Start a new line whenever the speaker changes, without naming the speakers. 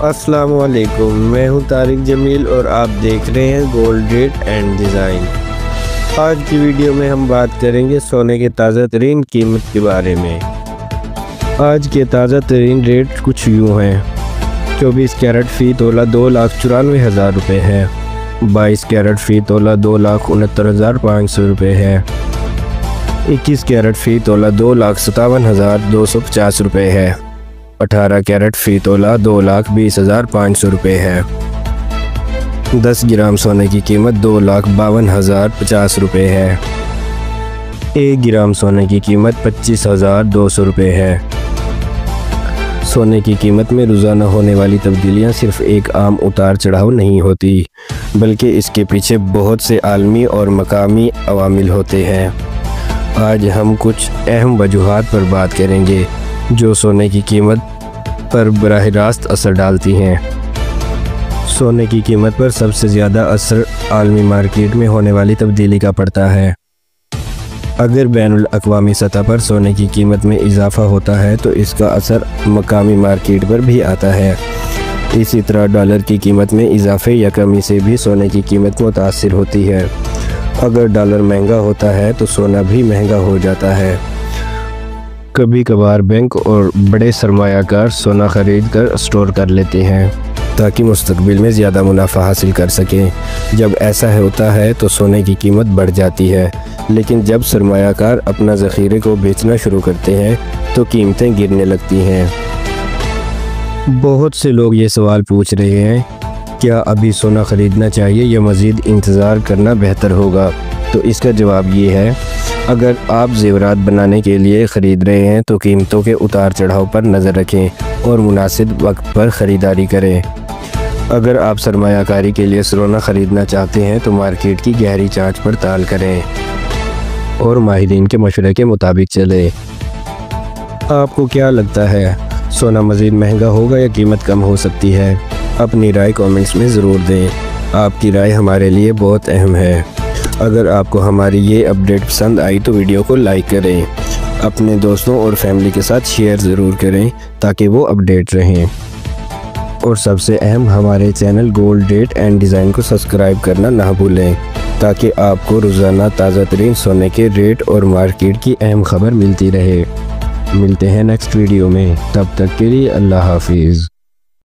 السلام علیکم، میں ہوں طارق جمیل اور آپ دیکھ رہے ہیں گولڈ ریٹ اینڈ ڈیزائن۔ آج کی ویڈیو میں ہم بات کریں گے سونے کے تازہ ترین قیمت کے بارے میں۔ آج کے تازہ ترین ریٹ کچھ یوں ہیں۔ 24 کیرٹ فی تولہ 2,94,000 روپے ہے۔ 22 کیرٹ فی تولہ 2,69,500 روپے ہے۔ 21 کیرٹ فی تولہ 2,57,250 روپے ہے۔ 18 کیرٹ فی تولہ 2,20,500 روپے ہے۔ 10 گرام سونے کی قیمت 2,52,050 روپے ہے۔ 1 گرام سونے کی قیمت 25,200 روپے ہے۔ سونے کی قیمت میں روزانہ ہونے والی تبدیلیاں صرف ایک عام اتار چڑھاؤ نہیں ہوتی، بلکہ اس کے پیچھے بہت سے عالمی اور مقامی عوامل ہوتے ہیں۔ آج ہم کچھ اہم وجوہات پر بات کریں گے جو سونے کی قیمت پر براہ راست اثر ڈالتی ہیں۔ سونے کی قیمت پر سب سے زیادہ اثر عالمی مارکیٹ میں ہونے والی تبدیلی کا پڑتا ہے۔ اگر بین الاقوامی سطح پر سونے کی قیمت میں اضافہ ہوتا ہے تو اس کا اثر مقامی مارکیٹ پر بھی آتا ہے۔ اسی طرح ڈالر کی قیمت میں اضافے یا کمی سے بھی سونے کی قیمت متاثر ہوتی ہے۔ اگر ڈالر مہنگا ہوتا ہے تو سونا بھی مہنگا ہو جاتا ہے۔ کبھی کبھار بینک اور بڑے سرمایہ کار سونا خرید کر اسٹور کر لیتے ہیں تاکہ مستقبل میں زیادہ منافع حاصل کر سکیں۔ جب ایسا ہوتا ہے تو سونے کی قیمت بڑھ جاتی ہے، لیکن جب سرمایہ کار اپنا ذخیرے کو بیچنا شروع کرتے ہیں تو قیمتیں گرنے لگتی ہیں۔ بہت سے لوگ یہ سوال پوچھ رہے ہیں، کیا ابھی سونا خریدنا چاہیے یا مزید انتظار کرنا بہتر ہوگا؟ تو اس کا جواب یہ ہے، اگر آپ زیورات بنانے کے لیے خرید رہے ہیں تو قیمتوں کے اتار چڑھاؤ پر نظر رکھیں اور مناسب وقت پر خریداری کریں۔ اگر آپ سرمایہ کاری کے لیے سونا خریدنا چاہتے ہیں تو مارکیٹ کی گہری جانچ پڑتال کریں اور ماہرین کے مشورے کے مطابق چلیں۔ آپ کو کیا لگتا ہے، سونا مزید مہنگا ہوگا یا قیمت کم ہو سکتی ہے؟ اپنی رائے کامنٹس میں ضرور دیں۔ آپ کی رائے ہمارے لیے بہت اہم ہے۔ اگر آپ کو ہماری یہ اپڈیٹ پسند آئی تو ویڈیو کو لائک کریں، اپنے دوستوں اور فیملی کے ساتھ شیئر ضرور کریں تاکہ وہ اپڈیٹ رہیں، اور سب سے اہم ہمارے channel gold rate and design کو سبسکرائب کرنا نہ بھولیں تاکہ آپ کو روزانہ تازہ ترین سونے کے ریٹ اور مارکیٹ کی اہم خبر ملتی رہے۔ ملتے ہیں نیکسٹ ویڈیو میں، تب تک کے لیے اللہ حافظ۔